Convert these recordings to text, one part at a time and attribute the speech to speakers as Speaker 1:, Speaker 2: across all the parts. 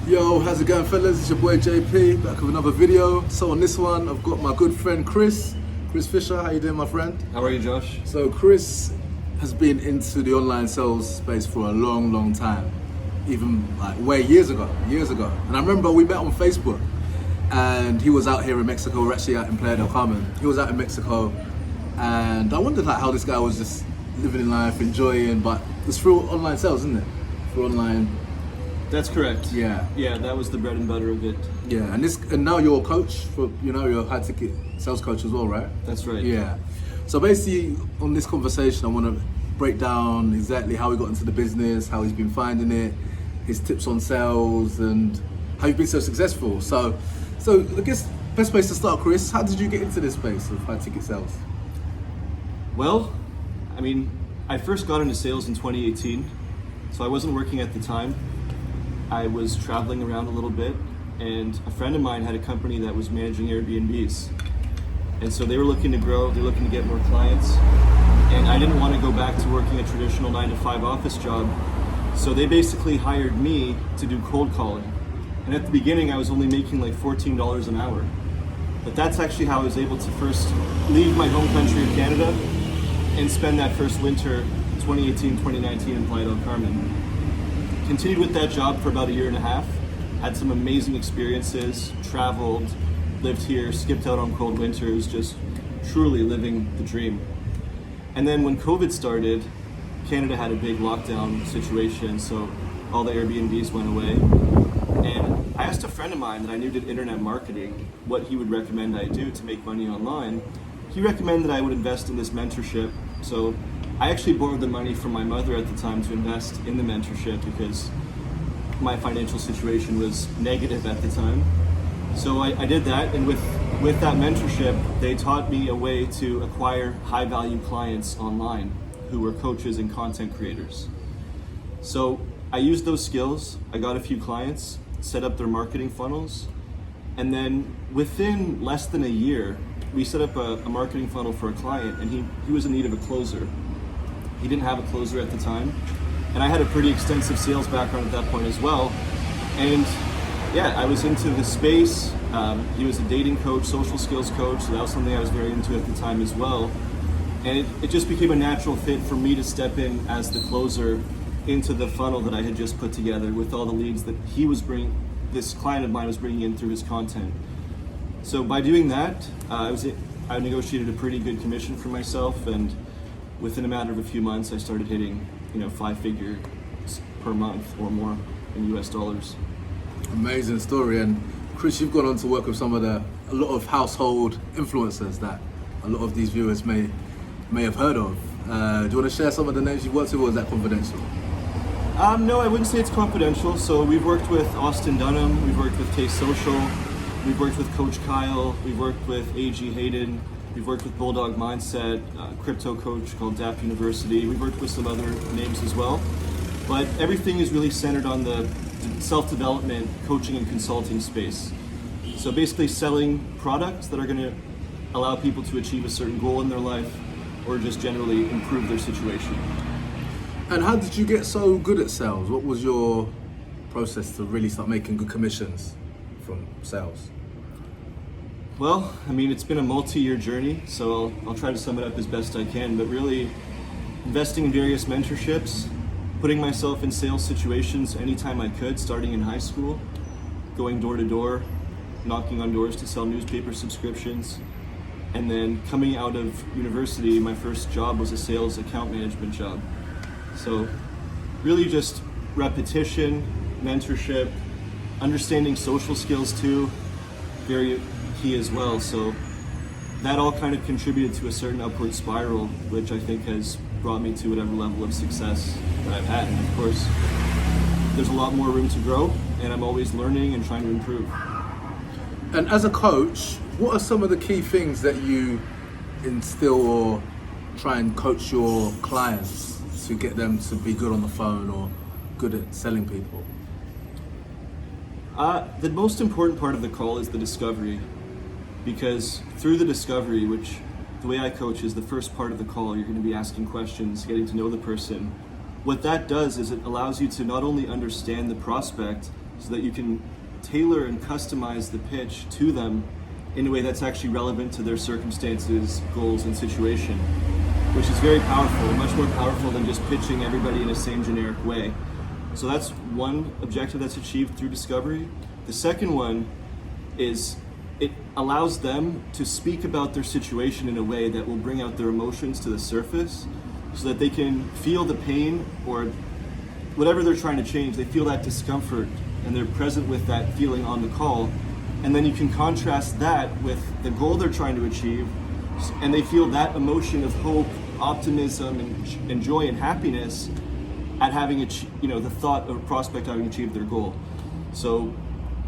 Speaker 1: Yo, how's it going, fellas? It's your boy JP, back with another video. So on this one, I've got my good friend Chris Fisher. How you doing, my friend?
Speaker 2: How are you, Josh?
Speaker 1: So Chris has been into the online sales space for a long time, even like way years ago. And I remember we met on Facebook, and he was out here in Mexico. We're actually out in Playa del Carmen. He was out in Mexico, and I wondered like how this guy was just living in life, enjoying, but it's through online sales, isn't it? Through online.
Speaker 2: That's correct.
Speaker 1: Yeah.
Speaker 2: Yeah, that was the bread and butter of it.
Speaker 1: Yeah, and now you're a coach for, you're a high ticket sales coach as well, right?
Speaker 2: That's right.
Speaker 1: Yeah. So basically, on this conversation, I want to break down exactly how he got into the business, how he's been finding it, his tips on sales, and how you've been so successful. So I guess best place to start, Chris. How did you get into this space of high ticket sales?
Speaker 2: Well, I mean, I first got into sales in 2018, so I wasn't working at the time. I was traveling around a little bit, and a friend of mine had a company that was managing Airbnbs. And so they were looking to grow, they were looking to get more clients, and I didn't want to go back to working a traditional 9-to-5 office job. So they basically hired me to do cold calling. And at the beginning, I was only making like $14 an hour. But that's actually how I was able to first leave my home country of Canada and spend that first winter, 2018, 2019 in Playa del Carmen. Continued with that job for about a year and a half, had some amazing experiences, traveled, lived here, skipped out on cold winters, just truly living the dream. And then when COVID started, Canada had a big lockdown situation, so all the Airbnbs went away. And I asked a friend of mine that I knew did internet marketing what he would recommend I do to make money online. He recommended I would invest in this mentorship. So I actually borrowed the money from my mother at the time to invest in the mentorship because my financial situation was negative at the time. So I did that, and with that mentorship, they taught me a way to acquire high-value clients online who were coaches and content creators. So I used those skills, I got a few clients, set up their marketing funnels, and then within less than a year, we set up a marketing funnel for a client, and he was in need of a closer. He didn't have a closer at the time, and I had a pretty extensive sales background at that point as well. And yeah, I was into the space. He was a dating coach, social skills coach, so that was something I was very into at the time as well. And it just became a natural fit for me to step in as the closer into the funnel that I had just put together with all the leads that this client of mine was bringing in through his content. So by doing that, I negotiated a pretty good commission for myself, and within a matter of a few months, I started hitting, 5 figures per month or more in US dollars.
Speaker 1: Amazing story. And Chris, you've gone on to work with a lot of household influencers that a lot of these viewers may have heard of. Do you want to share some of the names you've worked with, or is that confidential?
Speaker 2: No, I wouldn't say it's confidential. So we've worked with Austin Dunham, we've worked with Taste Social, we've worked with Coach Kyle, we've worked with A.G. Hayden, we've worked with Bulldog Mindset, crypto coach called Dapp University. We've worked with some other names as well. But everything is really centered on the self-development, coaching and consulting space. So basically selling products that are going to allow people to achieve a certain goal in their life or just generally improve their situation.
Speaker 1: And how did you get so good at sales? What was your process to really start making good commissions from sales?
Speaker 2: Well, I mean, it's been a multi-year journey, so I'll try to sum it up as best I can, but really investing in various mentorships, putting myself in sales situations anytime I could, starting in high school, going door to door, knocking on doors to sell newspaper subscriptions, and then coming out of university, my first job was a sales account management job. So really just repetition, mentorship, understanding social skills too, very key as well. So that all kind of contributed to a certain upward spiral, which I think has brought me to whatever level of success that I've had. And of course, there's a lot more room to grow, and I'm always learning and trying to improve.
Speaker 1: And as a coach, what are some of the key things that you instill or try and coach your clients to get them to be good on the phone or good at selling people?
Speaker 2: The most important part of the call is the discovery, because through the discovery, which the way I coach is the first part of the call, you're going to be asking questions, getting to know the person. What that does is it allows you to not only understand the prospect, so that you can tailor and customize the pitch to them in a way that's actually relevant to their circumstances, goals, and situation, which is very powerful, much more powerful than just pitching everybody in the same generic way. So that's one objective that's achieved through discovery. The second one is it allows them to speak about their situation in a way that will bring out their emotions to the surface so that they can feel the pain or whatever they're trying to change. They feel that discomfort and they're present with that feeling on the call. And then you can contrast that with the goal they're trying to achieve, and they feel that emotion of hope, optimism, and joy and happiness at having the thought or prospect of having achieved their goal. So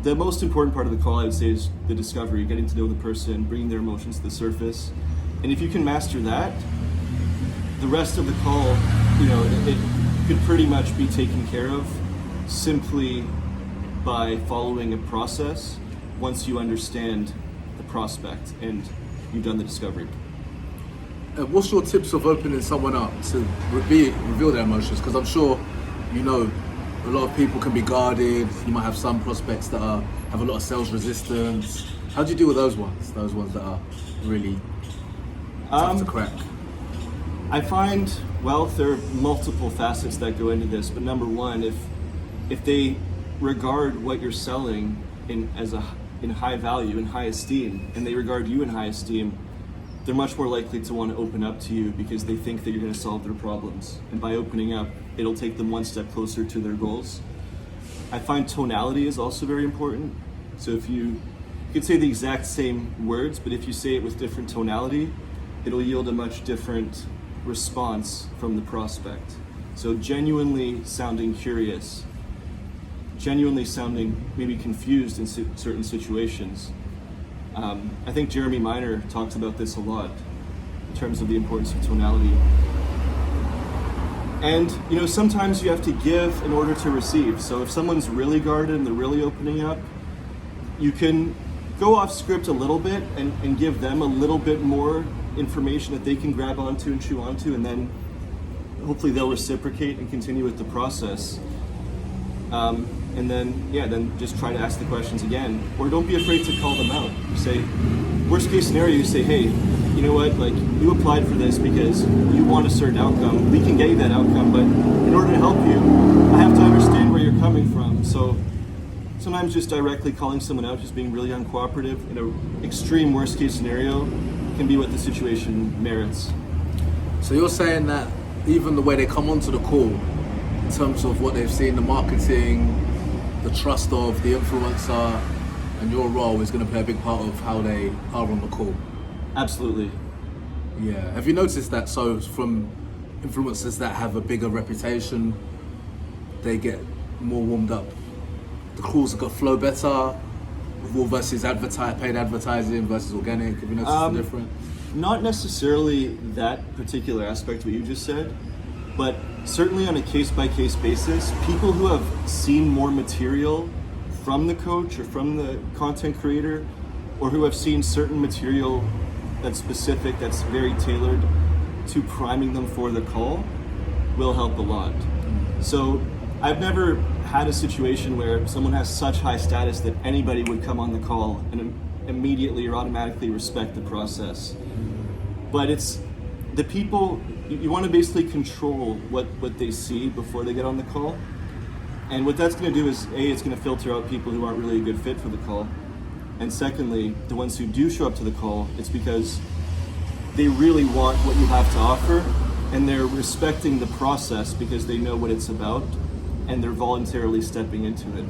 Speaker 2: the most important part of the call, I would say, is the discovery, getting to know the person, bringing their emotions to the surface. And if you can master that, the rest of the call, it could pretty much be taken care of simply by following a process once you understand the prospect and you've done the discovery.
Speaker 1: What's your tips of opening someone up to reveal their emotions? Because I'm sure, a lot of people can be guarded. You might have some prospects that have a lot of sales resistance. How do you deal with those ones? Those ones that are really tough to crack?
Speaker 2: I find, there are multiple facets that go into this, but number one, if they regard what you're selling in high value, in high esteem, and they regard you in high esteem, they're much more likely to want to open up to you because they think that you're going to solve their problems. And by opening up, it'll take them one step closer to their goals. I find tonality is also very important. So if you could say the exact same words, but if you say it with different tonality, it'll yield a much different response from the prospect. So genuinely sounding curious, genuinely sounding maybe confused in certain situations. I think Jeremy Miner talks about this a lot in terms of the importance of tonality. And sometimes you have to give in order to receive. So if someone's really guarded and they're really opening up, you can go off script a little bit and give them a little bit more information that they can grab onto and chew onto, and then hopefully they'll reciprocate and continue with the process. And then just try to ask the questions again, or don't be afraid to call them out. Say, worst case scenario, you say, hey, you know what, you applied for this because you want a certain outcome. We can get you that outcome, but in order to help you, I have to understand where you're coming from. So sometimes just directly calling someone out, just being really uncooperative in an extreme worst case scenario can be what the situation merits.
Speaker 1: So you're saying that even the way they come onto the call, in terms of what they've seen, the marketing, the trust of the influencer, and your role is going to play a big part of how they are on the call.
Speaker 2: Absolutely.
Speaker 1: Yeah. Have you noticed that? So from influencers that have a bigger reputation, they get more warmed up. The calls have got flow better versus paid advertising versus organic. Have you noticed the difference?
Speaker 2: Not necessarily that particular aspect of what you just said, but certainly on a case-by-case basis, people who have seen more material from the coach or from the content creator, or who have seen certain material that's specific, that's very tailored to priming them for the call, will help a lot. So I've never had a situation where someone has such high status that anybody would come on the call and immediately or automatically respect the process. But it's the people, you want to basically control what they see before they get on the call. And what that's going to do is, A, it's going to filter out people who aren't really a good fit for the call. And secondly, the ones who do show up to the call, it's because they really want what you have to offer, and they're respecting the process because they know what it's about, and they're voluntarily stepping into it.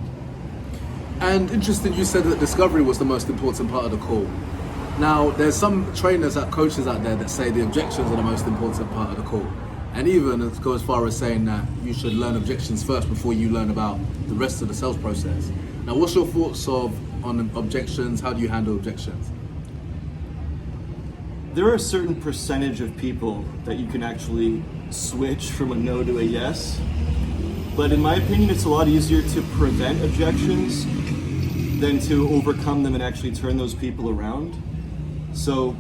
Speaker 1: And interesting, you said that discovery was the most important part of the call. Now, there's some trainers, coaches out there that say the objections are the most important part of the call. And even go as far as saying that you should learn objections first before you learn about the rest of the sales process. Now, what's your thoughts on objections? How do you handle objections?
Speaker 2: There are a certain percentage of people that you can actually switch from a no to a yes. But in my opinion, it's a lot easier to prevent objections than to overcome them and actually turn those people around. So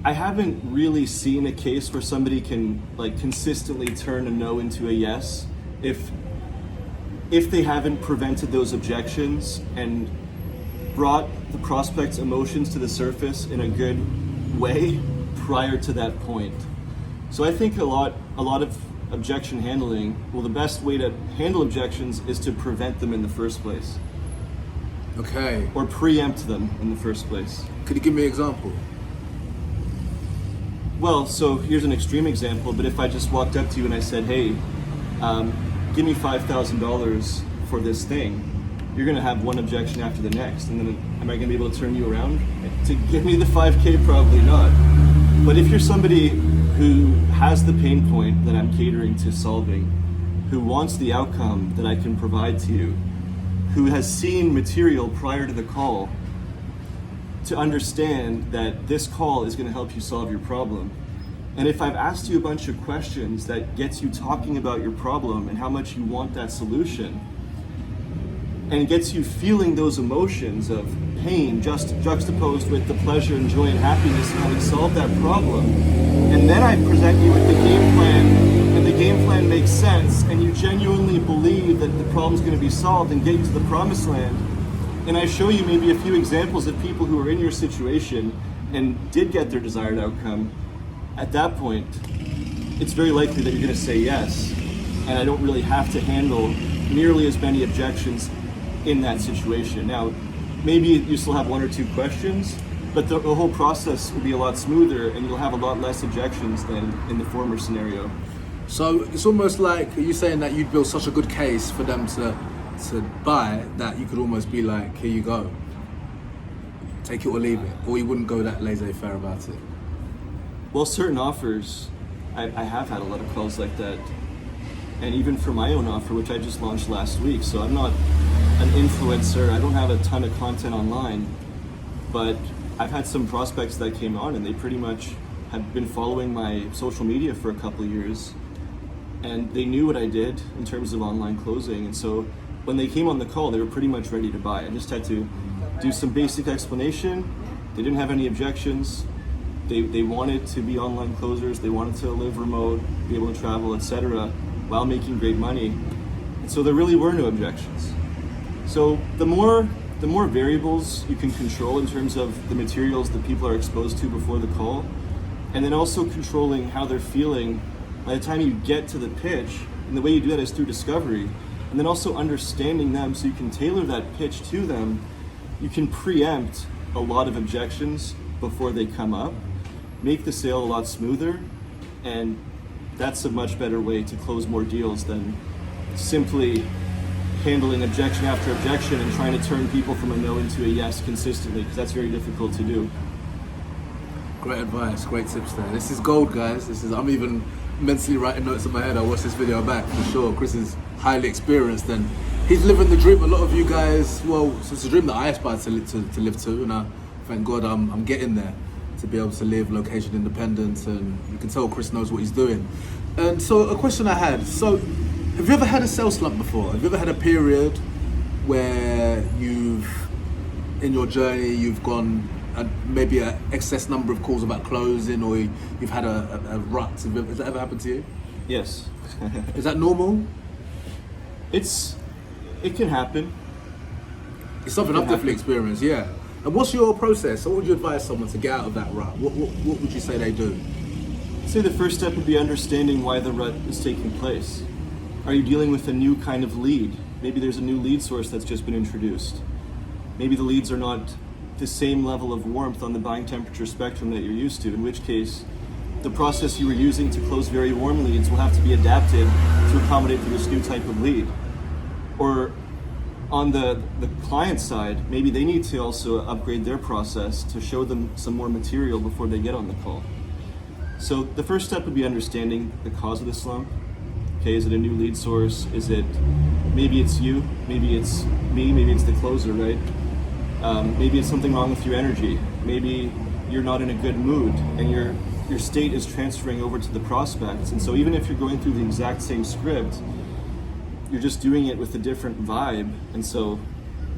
Speaker 2: I haven't really seen a case where somebody can consistently turn a no into a yes if if they haven't prevented those objections and brought the prospect's emotions to the surface in a good way prior to that point. So I think a lot of objection handling, well, the best way to handle objections is to prevent them in the first place.
Speaker 1: Okay.
Speaker 2: Or preempt them in the first place.
Speaker 1: Could you give me an example?
Speaker 2: Well, so here's an extreme example, but if I just walked up to you and I said, hey, give me $5,000 for this thing, you're gonna have one objection after the next, and then am I gonna be able to turn you around to give me the 5K? Probably not. But if you're somebody who has the pain point that I'm catering to solving, who wants the outcome that I can provide to you, who has seen material prior to the call to understand that this call is going to help you solve your problem. And if I've asked you a bunch of questions that gets you talking about your problem and how much you want that solution, and gets you feeling those emotions of pain just juxtaposed with the pleasure and joy and happiness of having solved that problem, and then I present you with the game plan, and the game plan makes sense, and you genuinely believe that the problem's going to be solved and get you to the promised land, and I show you maybe a few examples of people who are in your situation and did get their desired outcome, at that point, it's very likely that you're going to say yes, and I don't really have to handle nearly as many objections in that situation. Now, maybe you still have one or two questions, but the whole process will be a lot smoother and you'll have a lot less objections than in the former scenario.
Speaker 1: So it's almost like, are you saying that you'd build such a good case for them to buy that you could almost be like, here you go, take it or leave it, or you wouldn't go that laissez-faire about it?
Speaker 2: Well, certain offers, I have had a lot of calls like that. And even for my own offer, which I just launched last week, so I'm not an influencer, I don't have a ton of content online, but I've had some prospects that came on and they pretty much had been following my social media for a couple of years, and they knew what I did in terms of online closing, and so when they came on the call, they were pretty much ready to buy. I just had to do some basic explanation. They didn't have any objections. They wanted to be online closers, they wanted to live remote, be able to travel, etc., while making great money. And so there really were no objections. So the more variables you can control in terms of the materials that people are exposed to before the call, and then also controlling how they're feeling by the time you get to the pitch, and the way you do that is through discovery, and then also understanding them so you can tailor that pitch to them, you can preempt a lot of objections before they come up, make the sale a lot smoother, and that's a much better way to close more deals than simply handling objection after objection and trying to turn people from a no into a yes consistently, because that's very difficult to do.
Speaker 1: Great advice, great tips there. This is gold, guys. I'm even mentally writing notes in my head. I watched this video back for sure. Chris is highly experienced and he's living the dream. A lot of you guys, well, it's a dream that I aspire to live to, and I thank God I'm getting there, to be able to live location independent, and you can tell Chris knows what he's doing. And so a question I had, so have you ever had a sales slump before? Have you ever had a period where in your journey, you've gone maybe an excess number of calls about closing, or you've had a rut? Has that ever happened to you?
Speaker 2: Yes.
Speaker 1: Is that normal?
Speaker 2: It can happen.
Speaker 1: It's something I've definitely experienced, yeah. And what's your process? What would you advise someone to get out of that rut? What would you say they do?
Speaker 2: I'd say the first step would be understanding why the rut is taking place. Are you dealing with a new kind of lead? Maybe there's a new lead source that's just been introduced. Maybe the leads are not the same level of warmth on the buying temperature spectrum that you're used to, in which case the process you were using to close very warm leads will have to be adapted to accommodate for this new type of lead. Or on the client side, maybe they need to also upgrade their process to show them some more material before they get on the call. So the first step would be understanding the cause of the slump. Okay, is it a new lead source? Maybe it's you, maybe it's me, maybe it's the closer, right? Maybe it's something wrong with your energy. Maybe you're not in a good mood and your state is transferring over to the prospects. And so even if you're going through the exact same script, you're just doing it with a different vibe, and so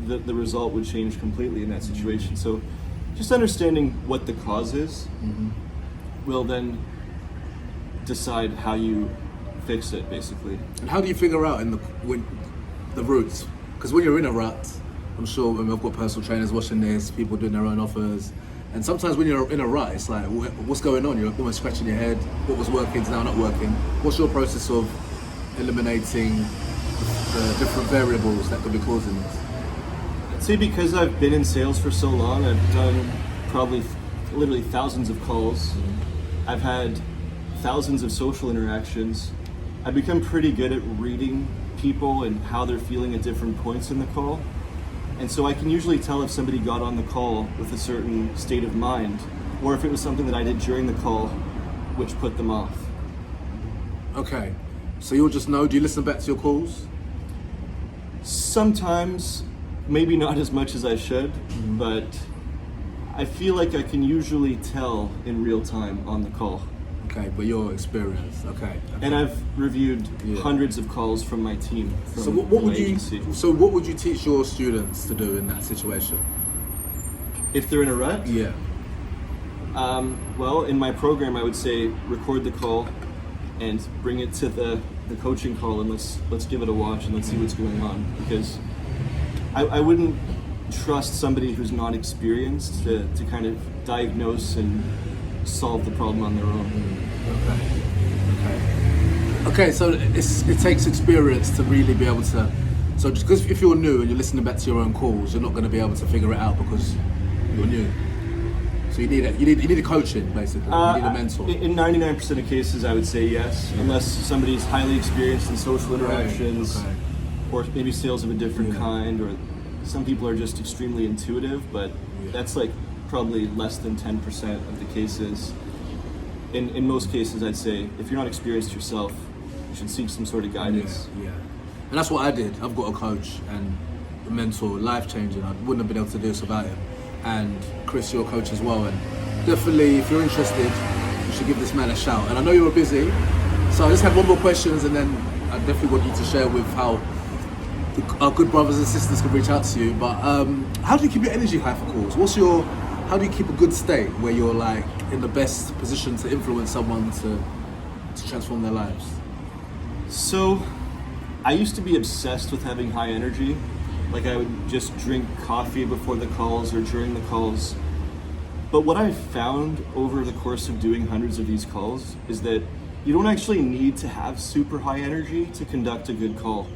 Speaker 2: the result would change completely in that situation. So just understanding what the cause is will then decide how you fix it, basically.
Speaker 1: And how do you figure out the roots. Because when you're in a rut, I'm sure when we've got personal trainers watching this, people doing their own offers, and sometimes when you're in a rut, it's like, what's going on? You're almost scratching your head. What was working is now not working. What's your process of eliminating the different variables that could be causing this?
Speaker 2: I'd say because I've been in sales for so long, I've done probably literally thousands of calls. I've had thousands of social interactions. I've become pretty good at reading people and how they're feeling at different points in the call. And so I can usually tell if somebody got on the call with a certain state of mind, or if it was something that I did during the call which put them off.
Speaker 1: Okay, so you'll just know, do you listen back to your calls?
Speaker 2: Sometimes, maybe not as much as I should, but I feel like I can usually tell in real time on the call.
Speaker 1: Okay, but your experience, okay.
Speaker 2: And I've reviewed
Speaker 1: Yeah.
Speaker 2: hundreds of calls from my team. From
Speaker 1: So what would
Speaker 2: my agency.
Speaker 1: what would you teach your students to do in that situation?
Speaker 2: If they're in a rut?
Speaker 1: Yeah.
Speaker 2: Well, in my program, I would say record the call and bring it to the coaching call, and let's give it a watch and let's see what's going on. Because I wouldn't trust somebody who's not experienced to kind of diagnose and solve the problem on their own.
Speaker 1: Okay, so it takes experience to really be able to. So just because if you're new and you're listening back to your own calls, you're not going to be able to figure it out because you're new. So you need a coaching basically. You need a mentor.
Speaker 2: In 99% of cases, I would say yes, unless somebody's highly experienced in social interactions,
Speaker 1: Okay.
Speaker 2: or maybe sales of a different
Speaker 1: Yeah.
Speaker 2: kind, or some people are just extremely intuitive, but
Speaker 1: Yeah.
Speaker 2: that's like probably less than 10% of the cases. In most cases, I'd say if you're not experienced yourself, you should seek some sort of guidance.
Speaker 1: Yeah. And that's what I did. I've got a coach and a mentor, life changing. I wouldn't have been able to do this without him. And Chris, your coach as well. And definitely, if you're interested, you should give this man a shout. And I know you're busy, so I just have one more questions, and then I definitely want you to share with how our good brothers and sisters can reach out to you. But how do you keep your energy high for calls? How do you keep a good state where you're like in the best position to influence someone to transform their lives?
Speaker 2: So, I used to be obsessed with having high energy. Like I would just drink coffee before the calls or during the calls. But what I've found over the course of doing hundreds of these calls is that you don't actually need to have super high energy to conduct a good call.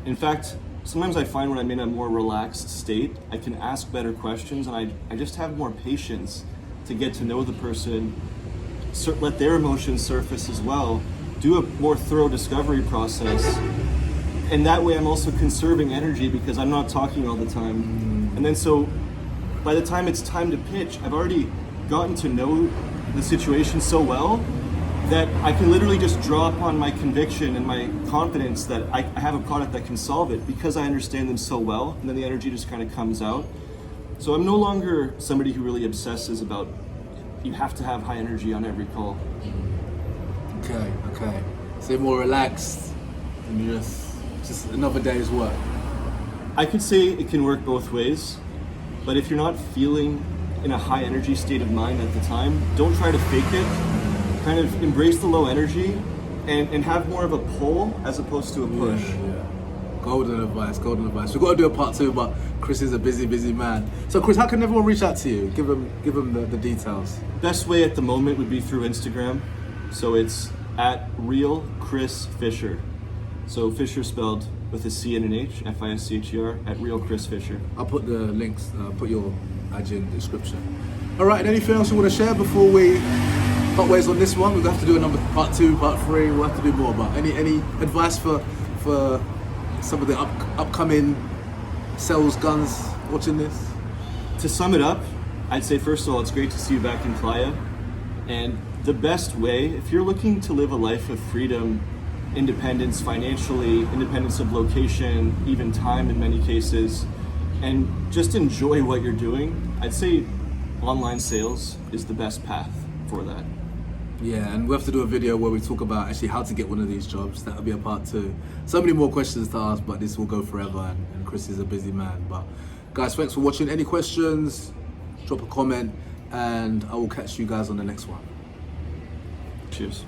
Speaker 2: In fact, sometimes I find when I'm in a more relaxed state, I can ask better questions, and I just have more patience to get to know the person, let their emotions surface as well, do a more thorough discovery process. And that way I'm also conserving energy because I'm not talking all the time. And then so by the time it's time to pitch, I've already gotten to know the situation so well that I can literally just draw upon my conviction and my confidence that I have a product that can solve it because I understand them so well, and then the energy just kind of comes out. So I'm no longer somebody who really obsesses about you have to have high energy on every call.
Speaker 1: Okay. So you're more relaxed and you just another day's work.
Speaker 2: I could say it can work both ways, but if you're not feeling in a high energy state of mind at the time, don't try to fake it. Kind of embrace the low energy and have more of a pull as opposed to a push.
Speaker 1: Yeah. Golden advice. We've got to do a part 2, but Chris is a busy man. So Chris, how can everyone reach out to you? Give them the details.
Speaker 2: Best way at the moment would be through Instagram. So it's at Real Chris Fisher. So Fisher spelled with a C and an H, F-I-S-C-H-E-R, at Real Chris Fisher.
Speaker 1: I'll put the links, put your IG in the description. All right, and anything else you want to share before we part ways on this one? We'll have to do another part 2, part 3. We'll have to do more. But any advice for some of the upcoming sales guns watching this?
Speaker 2: To sum it up, I'd say first of all, it's great to see you back in Playa. And the best way, if you're looking to live a life of freedom, independence financially, independence of location, even time in many cases, and just enjoy what you're doing, I'd say online sales is the best path for that.
Speaker 1: Yeah, and we'll have to do a video where we talk about actually how to get one of these jobs. That'll be a part 2. So many more questions to ask, but this will go forever, and Chris is a busy man. But guys, thanks for watching. Any questions, drop a comment, and I will catch you guys on the next one.
Speaker 2: Cheers.